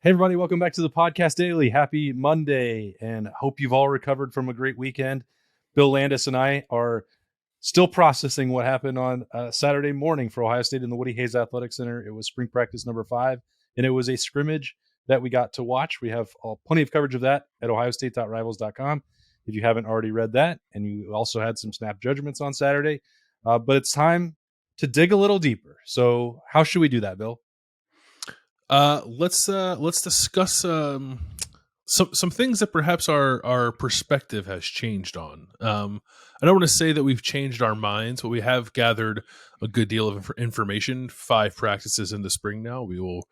Hey, everybody, welcome back to the Podcast Daily. Happy Monday, and hope you've all recovered from a great weekend. Bill Landis and I are still processing what happened on Saturday morning for Ohio State in the Woody Hayes Athletic Center. It was spring practice number 5, and it was a scrimmage that we got to watch. We have plenty of coverage of that at ohiostate.rivals.com if you haven't already read that, and you also had some snap judgments on Saturday. But it's time to dig a little deeper. So how should we do that, Bill? Let's discuss some things that perhaps our perspective has changed on. I don't want to say that we've changed our minds, but we have gathered a good deal of information. 5 practices in the spring now. We will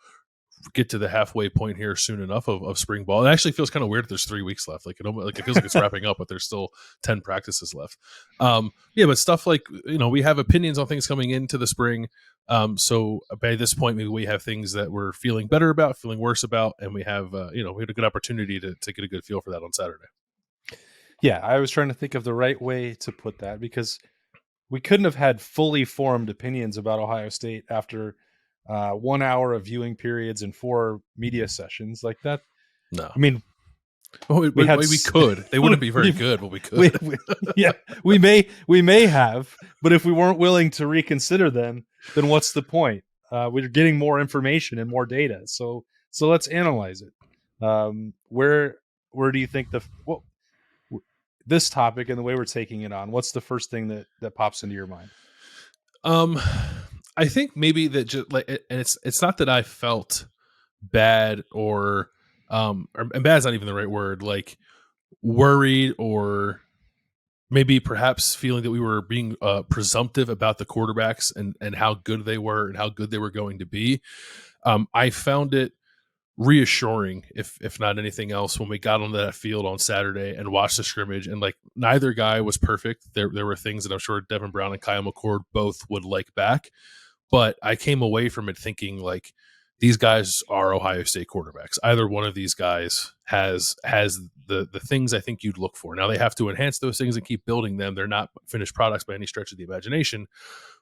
get to the halfway point here soon enough of spring ball. It actually feels kind of weird that there's 3 weeks left. It feels like it's wrapping up, but there's still 10 practices left. But stuff like, we have opinions on things coming into the spring. So by this point, maybe we have things that we're feeling better about, feeling worse about, and we have, we had a good opportunity to get a good feel for that on Saturday. Yeah, I was trying to think of the right way to put that because we couldn't have had fully formed opinions about Ohio State after 1 hour of viewing periods and 4 media sessions like that. No, I mean, we could. They wouldn't be very good, but we could. we may have, but if we weren't willing to reconsider them, then what's the point? We're getting more information and more data, so let's analyze it. Where do you think this topic and the way we're taking it on? What's the first thing that pops into your mind? I think maybe that just and it's not that I felt bad or bad's not even the right word, like worried or maybe perhaps feeling that we were being presumptive about the quarterbacks and how good they were and how good they were going to be. I found it reassuring, if not anything else, when we got on that field on Saturday and watched the scrimmage, and neither guy was perfect. There were things that I'm sure Devin Brown and Kyle McCord both would like back, but I came away from it thinking these guys are Ohio State quarterbacks. Either one of these guys has the things I think you'd look for. Now they have to enhance those things and keep building them. They're not finished products by any stretch of the imagination.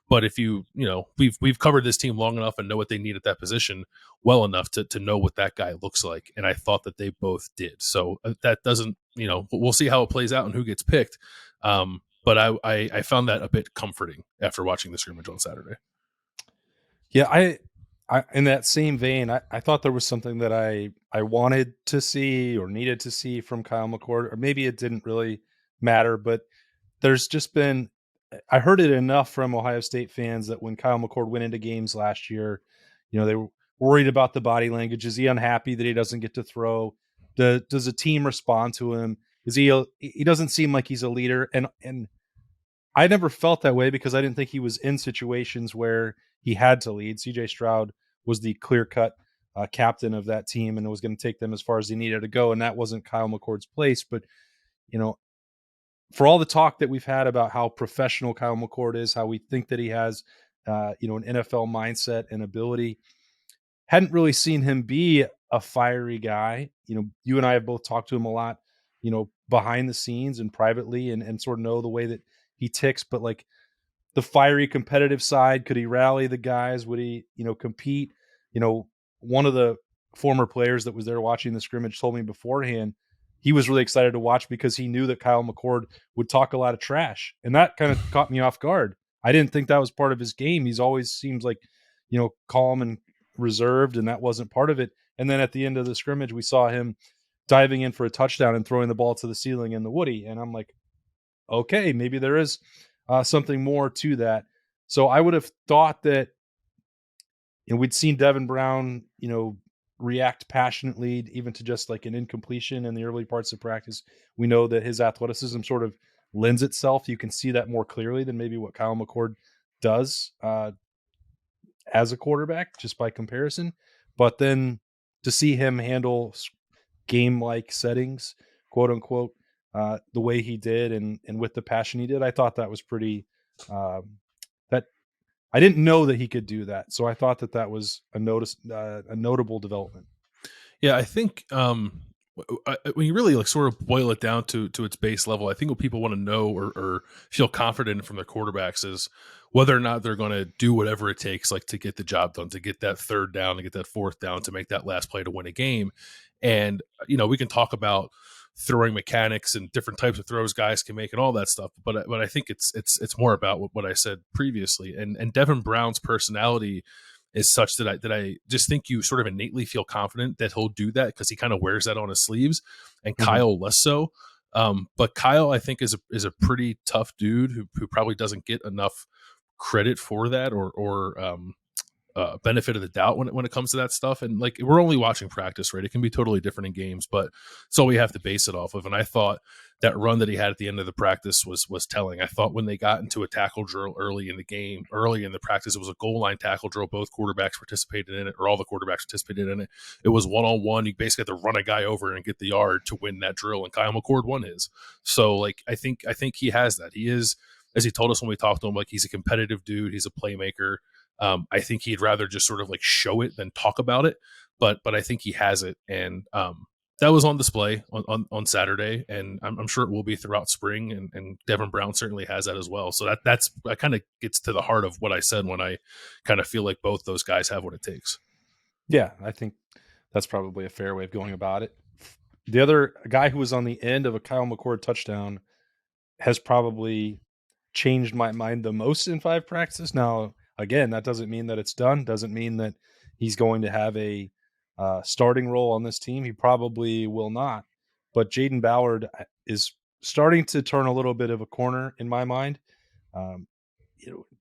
But if we've covered this team long enough and know what they need at that position well enough to know what that guy looks like. And I thought that they both did. So that doesn't, we'll see how it plays out and who gets picked. But I found that a bit comforting after watching the scrimmage on Saturday. Yeah, I in that same vein, I thought there was something that I wanted to see or needed to see from Kyle McCord, or maybe it didn't really matter, but there's just been, I heard it enough from Ohio State fans that when Kyle McCord went into games last year, they were worried about the body language. Is he unhappy that he doesn't get to throw? Does a team respond to him? He doesn't seem like he's a leader. And I never felt that way because I didn't think he was in situations where he had to lead. CJ Stroud was the clear-cut captain of that team and was going to take them as far as he needed to go, and that wasn't Kyle McCord's place. But, for all the talk that we've had about how professional Kyle McCord is, how we think that he has, an NFL mindset and ability, hadn't really seen him be a fiery guy. You and I have both talked to him a lot, behind the scenes and privately and sort of know the way that he ticks, but the fiery competitive side, could he rally the guys? Would he, compete? One of the former players that was there watching the scrimmage told me beforehand he was really excited to watch because he knew that Kyle McCord would talk a lot of trash. And that kind of caught me off guard. I didn't think that was part of his game. He's always seems like, calm and reserved, and that wasn't part of it. And then at the end of the scrimmage, we saw him diving in for a touchdown and throwing the ball to the ceiling in the Woody. And I'm like, okay, maybe there is something more to that. So I would have thought that we'd seen Devin Brown, react passionately even to just an incompletion in the early parts of practice. We know that his athleticism sort of lends itself. You can see that more clearly than maybe what Kyle McCord does as a quarterback, just by comparison. But then to see him handle game-like settings, quote unquote, the way he did and with the passion he did, I thought that was pretty that I didn't know that he could do that. So I thought that was a notable development. Yeah, I think when you really like sort of boil it down to its base level, I think what people want to know or feel confident from their quarterbacks is whether or not they're going to do whatever it takes, like to get the job done, to get that third down, to get that fourth down, to make that last play to win a game. And we can talk about throwing mechanics and different types of throws guys can make and all that stuff, but I think it's more about what I said previously. And Devin Brown's personality is such that I just think you sort of innately feel confident that he'll do that because he kind of wears that on his sleeves, and Mhm. Kyle less so. But Kyle, I think, is a pretty tough dude who probably doesn't get enough credit for that or benefit of the doubt when it comes to that stuff. And like, we're only watching practice, right? It can be totally different in games, but it's all we have to base it off of. And I thought that run that he had at the end of the practice was telling. I thought when they got into a tackle drill early in the practice, it was a goal line tackle drill. Both quarterbacks participated in it, or all the quarterbacks participated in it. It was 1-on-1. You basically had to run a guy over and get the yard to win that drill. And Kyle McCord won his. So like, I think he has that. He is, as he told us when we talked to him, like, he's a competitive dude. He's a playmaker. I think he'd rather just sort of like show it than talk about it, but I think he has it, and that was on display on Saturday, and I'm sure it will be throughout spring. And Devin Brown certainly has that as well. So that kind of gets to the heart of what I said when I kind of feel like both those guys have what it takes. Yeah, I think that's probably a fair way of going about it. The other guy who was on the end of a Kyle McCord touchdown has probably changed my mind the most in 5 practices. Now, again, that doesn't mean that it's done. Doesn't mean that he's going to have a starting role on this team. He probably will not. But Jaden Ballard is starting to turn a little bit of a corner in my mind. Um,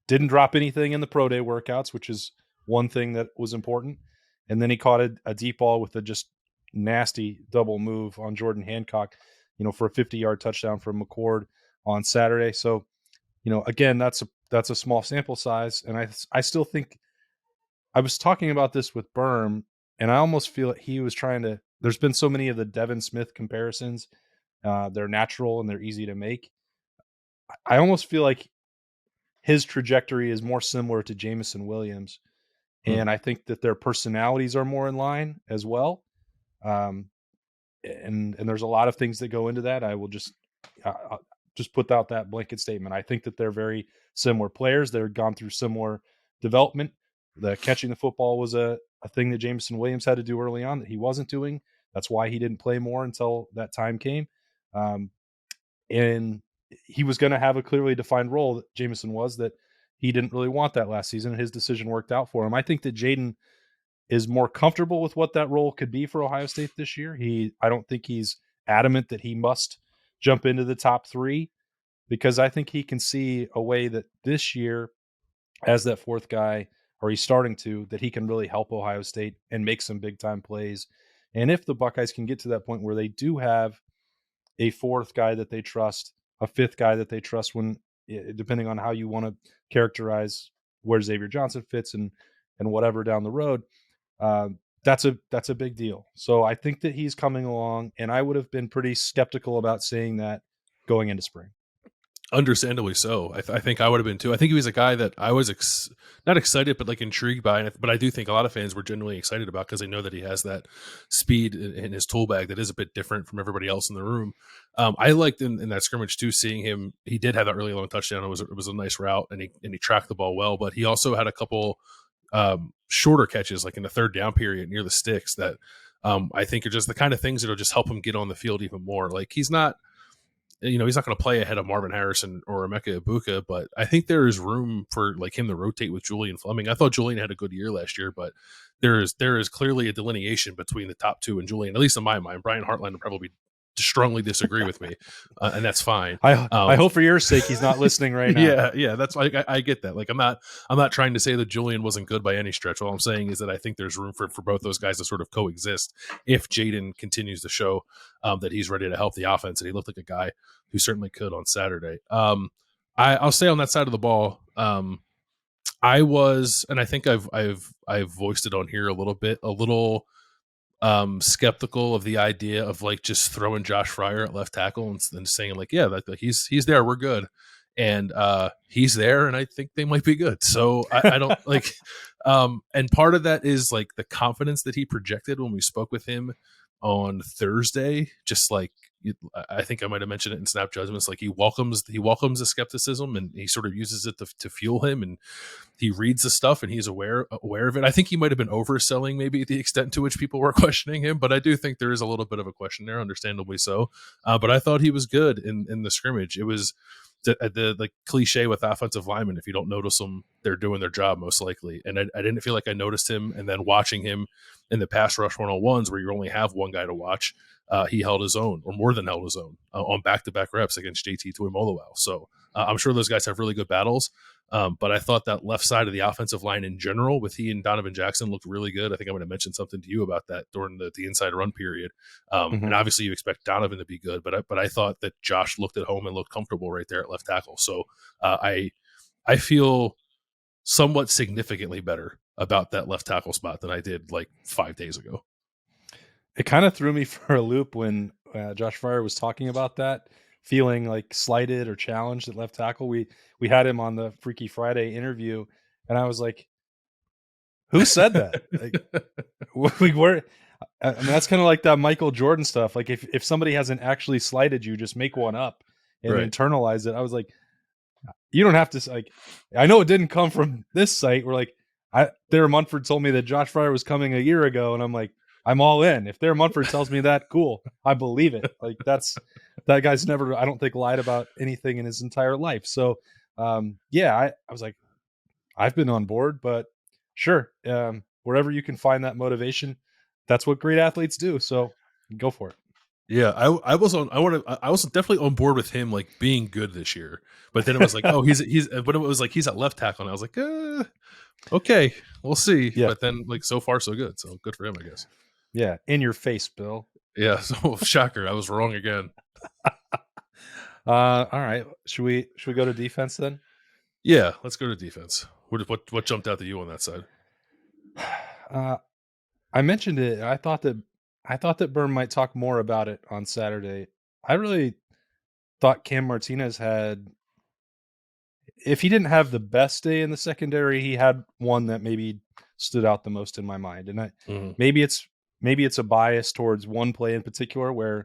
didn't drop anything in the pro day workouts, which is one thing that was important. And then he caught a deep ball with a just nasty double move on Jordan Hancock, for a 50-yard touchdown from McCord on Saturday. So, again, that's a small sample size, and I still think I was talking about this with Berm, and I almost feel that he was trying to. There's been so many of the Devin Smith comparisons. They're natural and they're easy to make. I almost feel like his trajectory is more similar to Jamison Williams, Hmm. and I think that their personalities are more in line as well. Um, and there's a lot of things that go into that. I will I'll just put out that blanket statement. I think that they're very similar players. They're gone through similar development. The catching the football was a thing that Jameson Williams had to do early on that he wasn't doing. That's why he didn't play more until that time came. Um, and he was going to have a clearly defined role that Jameson was that he didn't really want that last season. And his decision worked out for him. I think that Jaden is more comfortable with what that role could be for Ohio State this year. I don't think he's adamant that he must jump into the top 3, because I think he can see a way that this year, as that fourth guy, or he's starting to, that he can really help Ohio State and make some big time plays. And if the Buckeyes can get to that point where they do have a fourth guy that they trust, a fifth guy that they trust, when depending on how you want to characterize where Xavier Johnson fits and whatever down the road, uh, that's a big deal. So I think that he's coming along, and I would have been pretty skeptical about saying that going into spring. Understandably so. I think I would have been too. I think he was a guy that I was not excited, but like intrigued by. But I do think a lot of fans were genuinely excited about because they know that he has that speed in his tool bag that is a bit different from everybody else in the room. I liked in that scrimmage too, seeing him. He did have that really long touchdown. It was a nice route, and he tracked the ball well. But he also had a couple shorter catches, like in the third down period near the sticks, that I think are just the kind of things that'll just help him get on the field even more. Like, he's not going to play ahead of Marvin Harrison or Emeka Ibuka, but I think there is room for like him to rotate with Julian Fleming. I thought Julian had a good year last year, but there is clearly a delineation between the top two and Julian, at least in my mind. Brian Hartline would probably strongly disagree with me, and that's fine. I hope for your sake he's not listening right now. Yeah, that's why I get that. Like, I'm not trying to say that Julian wasn't good by any stretch. All I'm saying is that I think there's room for both those guys to sort of coexist if Jaden continues to show that he's ready to help the offense, and he looked like a guy who certainly could on Saturday. I'll say on that side of the ball, I was, and I think I've voiced it on here a little skeptical of the idea of like just throwing Josh Fryer at left tackle and saying like, yeah, like he's there, we're good, and he's there, and I think they might be good. So I don't like, and part of that is like the confidence that he projected when we spoke with him on Thursday, just like I think I might have mentioned it in Snap Judgments. Like he welcomes the skepticism, and he sort of uses it to fuel him, and he reads the stuff and he's aware of it. I think he might have been overselling maybe the extent to which people were questioning him, but I do think there is a little bit of a question there, understandably so. But I thought he was good in the scrimmage. It was the cliche with offensive linemen: if you don't notice them, they're doing their job most likely. And I didn't feel like I noticed him. And then watching him in the pass rush 101s, where you only have one guy to watch, he held his own, or more than held his own, on back-to-back reps against JT Tuimoloau. So I'm sure those guys have really good battles. But I thought that left side of the offensive line in general, with he and Donovan Jackson, looked really good. I think I'm going to mention something to you about that during the inside run period. And obviously you expect Donovan to be good, but I thought that Josh looked at home and looked comfortable right there at left tackle. So I feel somewhat significantly better about that left tackle spot than I did like 5 days ago. It kind of threw me for a loop when Josh Fryer was talking about that, feeling like slighted or challenged at left tackle. We had him on the Freaky Friday interview, and I was like, "Who said that?" Like, we were. I mean, that's kind of like that Michael Jordan stuff. Like, if somebody hasn't actually slighted you, just make one up and Right. internalize it. I was like, you don't have to, like, I know it didn't come from this site. We're like, Thayer Munford told me that Josh Fryer was coming a year ago, and I'm like, I'm all in. If Thayer Munford tells me that, cool, I believe it. Like, that guy's never, I don't think, lied about anything in his entire life. So yeah, I was like, I've been on board, but sure, wherever you can find that motivation, that's what great athletes do. So go for it. Yeah, I was definitely on board with him like being good this year, but then it was like, oh, but it was like he's at left tackle, and I was like, okay, we'll see. Yeah. But then like so far so good, so good for him, I guess. Yeah, in your face, Bill. Yeah, so shocker, I was wrong again. All right, should we go to defense then? Yeah, let's go to defense. What jumped out to you on that side? I mentioned it. I thought that Burn might talk more about it on Saturday. I really thought Cam Martinez had, if he didn't have the best day in the secondary, he had one that maybe stood out the most in my mind. And maybe it's a bias towards one play in particular where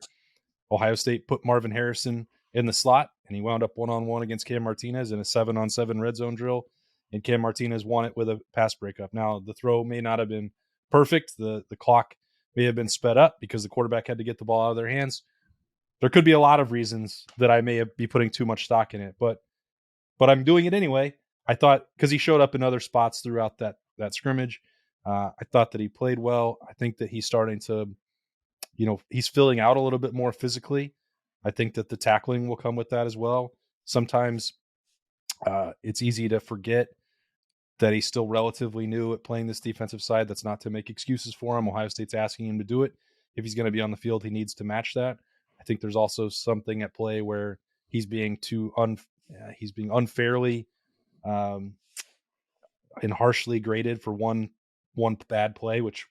Ohio State put Marvin Harrison in the slot, and he wound up one-on-one against Cam Martinez in a 7-on-7 red zone drill, and Cam Martinez won it with a pass breakup. Now, the throw may not have been perfect. The clock may have been sped up because the quarterback had to get the ball out of their hands. There could be a lot of reasons that I may be putting too much stock in it, but I'm doing it anyway. I thought, because he showed up in other spots throughout that scrimmage, I thought that he played well. I think that he's starting to, he's filling out a little bit more physically. I think that the tackling will come with that as well. Sometimes it's easy to forget that he's still relatively new at playing this defensive side. That's not to make excuses for him. Ohio State's asking him to do it. If he's going to be on the field, he needs to match that. I think there's also something at play where he's being unfairly and harshly graded for one bad play, which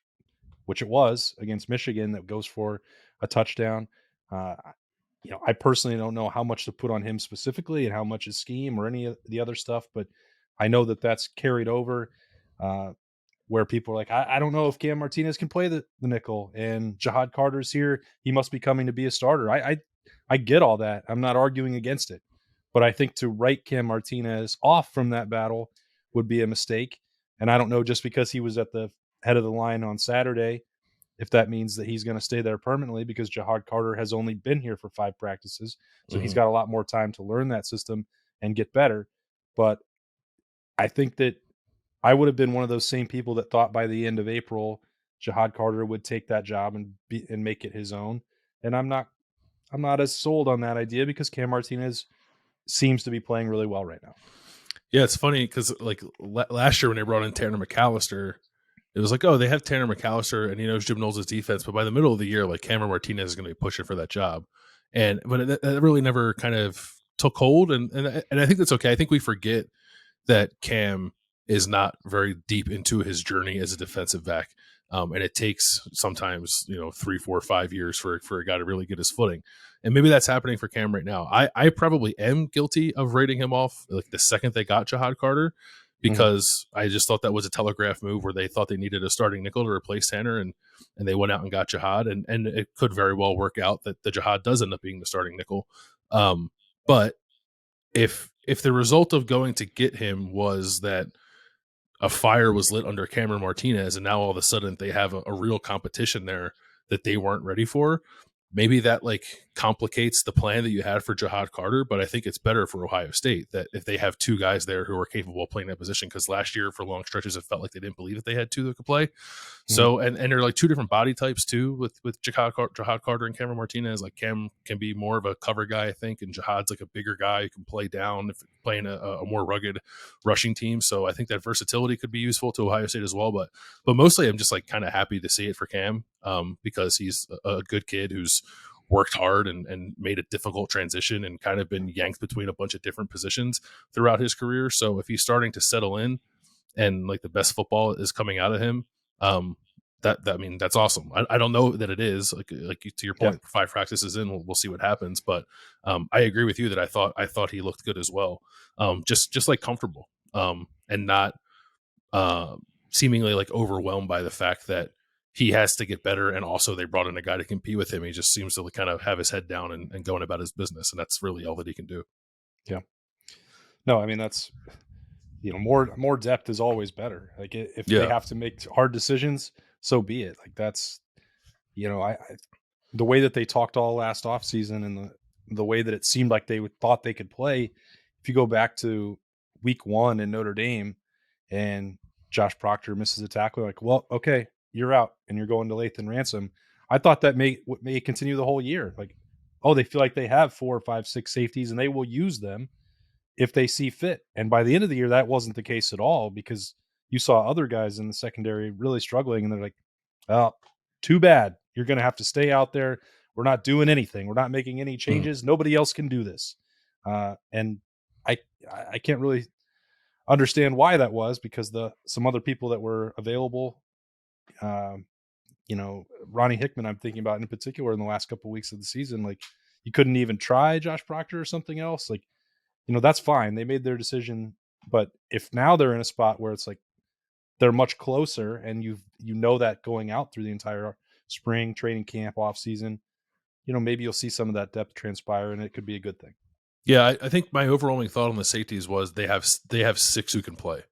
it was against Michigan, that goes for a touchdown. I personally don't know how much to put on him specifically and how much is scheme or any of the other stuff, but I know that that's carried over where people are like, I don't know if Cam Martinez can play the nickel, and Jihad Carter's here. He must be coming to be a starter. I get all that. I'm not arguing against it, but I think to write Cam Martinez off from that battle would be a mistake. And I don't know, just because he was at the head of the line on Saturday, if that means that he's going to stay there permanently, because Jihad Carter has only been here for 5 practices. So he's got a lot more time to learn that system and get better. But I think that I would have been one of those same people that thought by the end of April, Jihad Carter would take that job and make it his own. And I'm not as sold on that idea, because Cam Martinez seems to be playing really well right now. Yeah, it's funny because like last year when they brought in Tanner McAllister, it was like, oh, they have Tanner McAllister and he knows Jim Knowles' defense, but by the middle of the year, like Cameron Martinez is going to be pushing for that job, but it really never kind of took hold, and I think that's okay. I think we forget that Cam is not very deep into his journey as a defensive back, and it takes sometimes 3, 4, 5 years for a guy to really get his footing, and maybe that's happening for Cam right now. I probably am guilty of rating him off like the second they got Jihad Carter, Mhm. because I just thought that was a telegraph move where they thought they needed a starting nickel to replace Tanner, and they went out and got Jihad, and it could very well work out that the Jihad does end up being the starting nickel. But if the result of going to get him was that a fire was lit under Cameron Martinez, and now all of a sudden they have a real competition there that they weren't ready for. Maybe that like complicates the plan that you had for Jihad Carter, but I think it's better for Ohio State that if they have two guys there who are capable of playing that position, because last year for long stretches it felt like they didn't believe that they had two that could play. Mhm. So and they're like two different body types too with Jihad Carter and Cameron Martinez. Like Cam can be more of a cover guy, I think, and Jihad's like a bigger guy who can play down if playing a more rugged rushing team. So I think that versatility could be useful to Ohio State as well. But mostly I'm just like kind of happy to see it for Cam because he's a good kid who's worked hard and made a difficult transition and kind of been yanked between a bunch of different positions throughout his career. So if he's starting to settle in and like the best football is coming out of him, um, that I mean that's awesome. I don't know that it is like to your Yeah. point. 5 practices in, we'll see what happens. But I agree with you that I thought he looked good as well. Just like comfortable and not seemingly like overwhelmed by the fact that he has to get better, and also they brought in a guy to compete with him. He just seems to kind of have his head down and going about his business, and that's really all that he can do. Yeah. No, I mean that's more depth is always better. Like if they Yeah, have to make hard decisions, so be it. Like that's I the way that they talked all last offseason and the way that it seemed like they thought they could play. If you go back to week 1 in Notre Dame and Josh Proctor misses a tackle, like, well, okay, you're out and you're going to Lathan Ransom. I thought that may continue the whole year. Like, oh, they feel like they have 4 or 5, 6 safeties and they will use them if they see fit. And by the end of the year, that wasn't the case at all because you saw other guys in the secondary really struggling, and they're like, "Oh, too bad. You're going to have to stay out there. We're not doing anything. We're not making any mm. changes. Nobody else can do this." And I I can't really understand why that was because some other people that were available, um, Ronnie Hickman, I'm thinking about in particular in the last couple of weeks of the season, like you couldn't even try Josh Proctor or something else. Like, that's fine. They made their decision. But if now they're in a spot where it's like they're much closer and that going out through the entire spring training camp off season, maybe you'll see some of that depth transpire and it could be a good thing. Yeah. I think my overwhelming thought on the safeties was they have 6 who can play.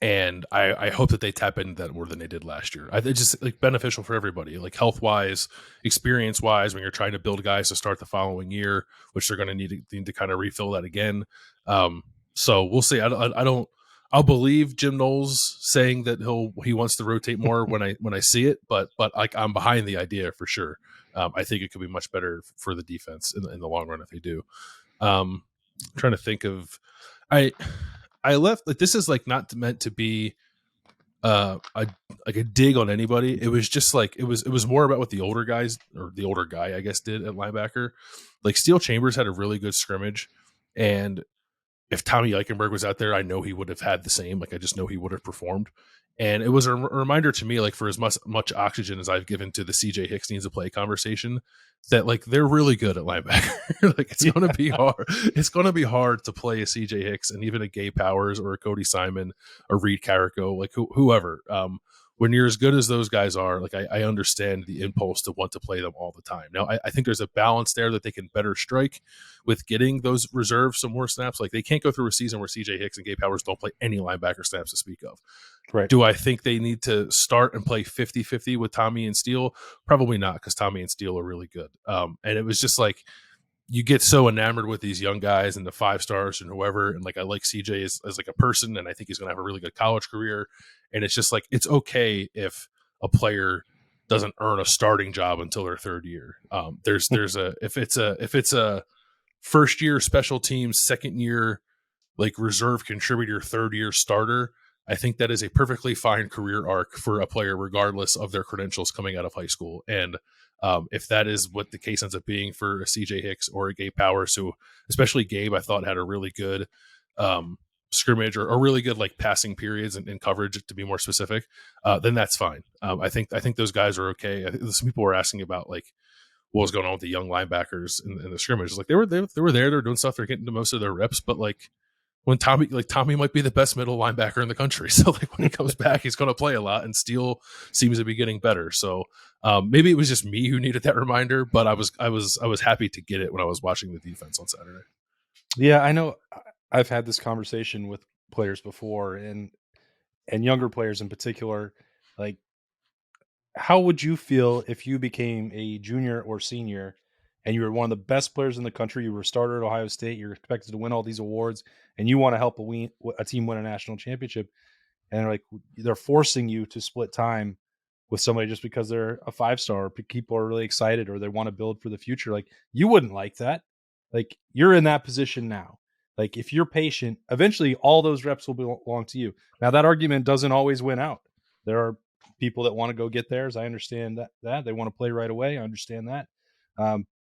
And I hope that they tap into that more than they did last year. It's just like beneficial for everybody, like health wise, experience wise, when you're trying to build guys to start the following year, which they're going to need to kind of refill that again. So we'll see. I'll believe Jim Knowles saying that he wants to rotate more when I see it, but like I'm behind the idea for sure. I think it could be much better for the defense in the long run if they do. I'm trying to think of I left like this is like not meant to be a dig on anybody. It was just like it was more about what the older guys or the older guy I guess did at linebacker. Like Steel Chambers had a really good scrimmage, and if Tommy Eichenberg was out there, I know he would have had the same. Like I just know he would have performed. And it was a reminder to me, like for as much oxygen as I've given to the CJ Hicks needs to play conversation, that like they're really good at linebacker. Like it's going to be hard. It's going to be hard to play a CJ Hicks and even a Gay Powers or a Cody Simon, a Reed Carrico, like whoever. When you're as good as those guys are, like I understand the impulse to want to play them all the time. Now I think there's a balance there that they can better strike with getting those reserves some more snaps. Like they can't go through a season where CJ Hicks and Gay Powers don't play any linebacker snaps to speak of. Right. Do I think they need to start and play 50-50 with Tommy and Steele? Probably not, because Tommy and Steele are really good. And it was just like you get so enamored with these young guys and the 5 stars and whoever. And like I like CJ as like a person, and I think he's going to have a really good college career. And it's just like it's okay if a player doesn't earn a starting job until their 3rd year. There's a if it's a first year special teams, 2nd year like reserve contributor, 3rd year starter, I think that is a perfectly fine career arc for a player, regardless of their credentials coming out of high school. And if that is what the case ends up being for a CJ Hicks or a Gabe Powers, who especially Gabe, I thought had a really good scrimmage or really good like passing periods and coverage, to be more specific, then that's fine. I think those guys are okay. I think some people were asking about like what was going on with the young linebackers in the scrimmage. Like they were there, they were doing stuff, they're getting to most of their reps, but like when Tommy might be the best middle linebacker in the country. So like when he comes back, he's going to play a lot, and Steele seems to be getting better. So maybe it was just me who needed that reminder, but I was happy to get it when I was watching the defense on Saturday. Yeah, I know. I've had this conversation with players before, and younger players in particular. Like, how would you feel if you became a junior or senior and you were one of the best players in the country? You were a starter at Ohio State. You're expected to win all these awards, and you want to help a team win a national championship. And they're forcing you to split time with somebody just because they're a 5-star, or people are really excited, or they want to build for the future. Like, you wouldn't like that. Like, you're in that position now. Like, if you're patient, eventually all those reps will belong to you. Now, that argument doesn't always win out. There are people that want to go get theirs. I understand that they want to play right away. I understand that.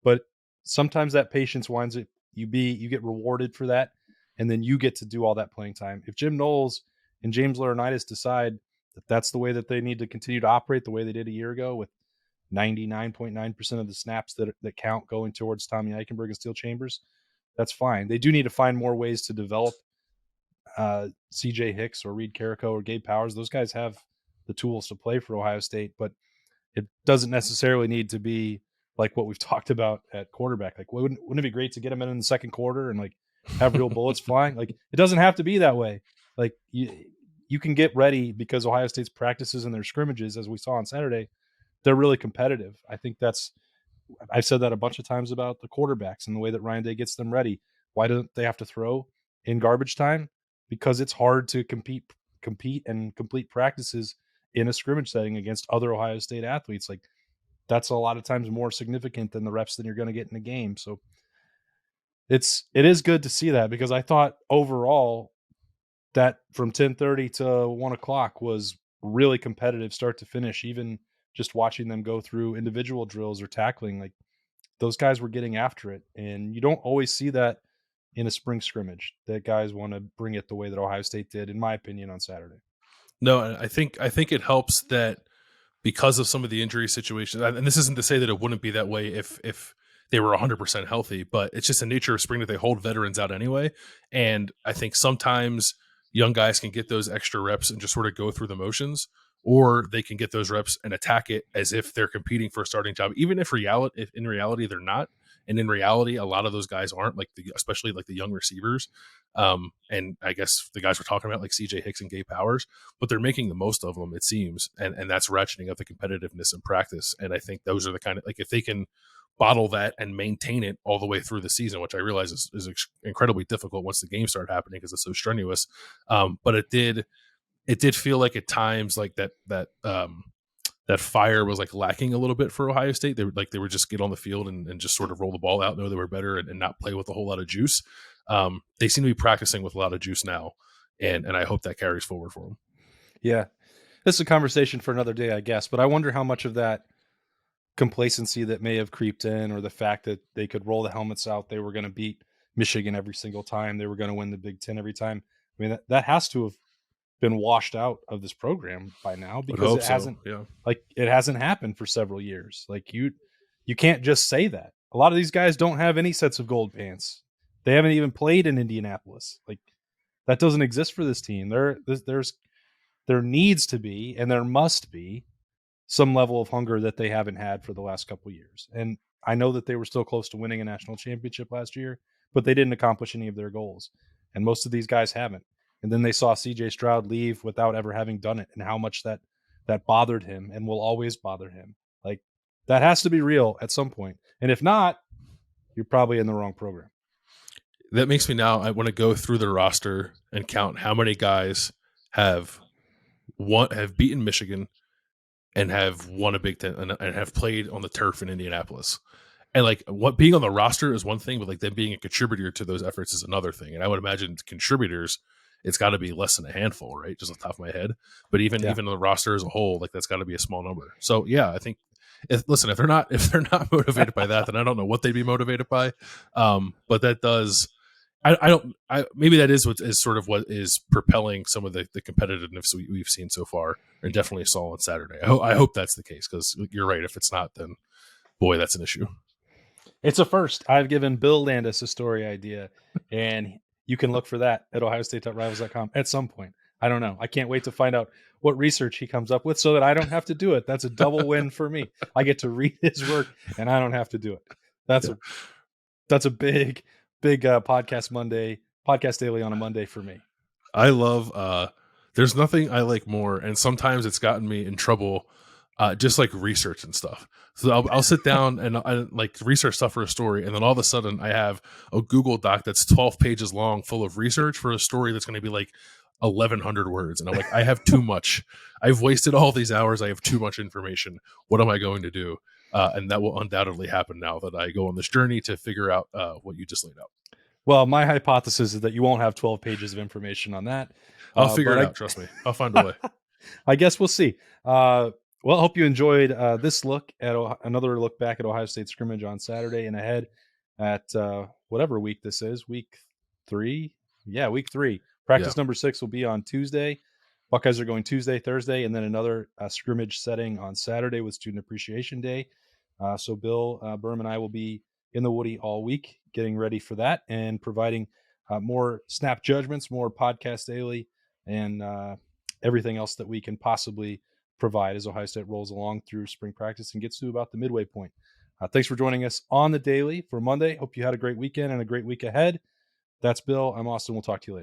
But sometimes that patience winds it. You get rewarded for that, and then you get to do all that playing time. If Jim Knowles and James Laurinaitis decide that that's the way that they need to continue to operate, the way they did a year ago, with 99.9% of the snaps that count going towards Tommy Eichenberg and Steel Chambers, that's fine. They do need to find more ways to develop CJ Hicks or Reed Carrico or Gabe Powers. Those guys have the tools to play for Ohio State, but it doesn't necessarily need to be like what we've talked about at quarterback. Like, wouldn't it be great to get them in the second quarter and like have real bullets flying? Like, it doesn't have to be that way. Like, you can get ready, because Ohio State's practices and their scrimmages, as we saw on Saturday, they're really competitive. I think I've said that a bunch of times about the quarterbacks and the way that Ryan Day gets them ready. Why don't they have to throw in garbage time? Because it's hard to compete and complete practices in a scrimmage setting against other Ohio State athletes. Like, that's a lot of times more significant than the reps that you're going to get in a game. So it is good to see that, because I thought overall that from 10:30 to 1 o'clock was really competitive start to finish. Even just watching them go through individual drills or tackling, like, those guys were getting after it. And you don't always see that in a spring scrimmage, that guys want to bring it the way that Ohio State did, in my opinion, on Saturday. No, I think it helps that because of some of the injury situations, and this isn't to say that it wouldn't be that way if they were 100% healthy, but it's just the nature of spring that they hold veterans out anyway. And I think sometimes young guys can get those extra reps and just sort of go through the motions, or they can get those reps and attack it as if they're competing for a starting job, even if in reality they're not. And in reality, a lot of those guys aren't, especially like the young receivers. And I guess the guys we're talking about, like CJ Hicks and Gabe Powers, but they're making the most of them, it seems. And that's ratcheting up the competitiveness in practice. And I think those are the kind of, like, if they can bottle that and maintain it all the way through the season, which I realize is incredibly difficult once the games start happening because it's so strenuous. But it did feel like at times like that fire was like lacking a little bit for Ohio State. They were just get on the field and just sort of roll the ball out, know they were better, and not play with a whole lot of juice. They seem to be practicing with a lot of juice now, and I hope that carries forward for them. Yeah, this is a conversation for another day, I guess. But I wonder how much of that complacency that may have creeped in, or the fact that they could roll the helmets out, they were going to beat Michigan every single time, they were going to win the Big Ten every time. I mean, that has to have been washed out of this program by now, because it hasn't it hasn't happened for several years. Like, you can't just say that. A lot of these guys don't have any sets of gold pants. They haven't even played in Indianapolis. Like, that doesn't exist for this team. There needs to be, and there must be, some level of hunger that they haven't had for the last couple of years. And I know that they were still close to winning a national championship last year, but they didn't accomplish any of their goals. And most of these guys haven't. And then they saw CJ Stroud leave without ever having done it, and how much that bothered him and will always bother him. Like, that has to be real at some point. And if not, you're probably in the wrong program. That makes me now, I want to go through the roster and count how many guys have beaten Michigan and have won a Big Ten and have played on the turf in Indianapolis. And like, what being on the roster is one thing, but like them being a contributor to those efforts is another thing. And I would imagine contributors, it's got to be less than a handful, right? Just off the top of my head. But even the roster as a whole, like, that's got to be a small number. So yeah, I think if they're not motivated by that, then I don't know what they'd be motivated by. But that does. Maybe that is what is sort of what is propelling some of the competitiveness we've seen so far, and definitely saw on Saturday. I hope that's the case, because you're right. If it's not, then boy, that's an issue. It's a first. I've given Bill Landis a story idea, and You can look for that at ohiostate.rivals.com at some point. I don't know. I can't wait to find out what research he comes up with so that I don't have to do it. That's a double win for me. I get to read his work and I don't have to do it. That's a big podcast daily on a Monday for me. I love there's nothing I like more, and sometimes it's gotten me in trouble, just like research and stuff. So I'll sit down and I like research stuff for a story, and then all of a sudden I have a Google Doc that's 12 pages long, full of research for a story that's going to be like 1,100 words, and I'm like, I have too much. I've wasted all these hours. I have too much information. What am I going to do? And that will undoubtedly happen now that I go on this journey to figure out what you just laid out. Well, my hypothesis is that you won't have 12 pages of information on that. I'll figure it out. Trust me. I'll find a way. I guess we'll see. Well, I hope you enjoyed this look at another look back at Ohio State scrimmage on Saturday and ahead at whatever week this is, week 3. Yeah, week 3. Practice number 6 will be on Tuesday. Buckeyes are going Tuesday, Thursday, and then another scrimmage setting on Saturday with Student Appreciation Day. So Bill Berm and I will be in the Woody all week getting ready for that and providing more snap judgments, more podcast daily, and everything else that we can possibly provide as Ohio State rolls along through spring practice and gets to about the midway point. Thanks for joining us on the daily for Monday. Hope you had a great weekend and a great week ahead. That's Bill. I'm Austin. We'll talk to you later.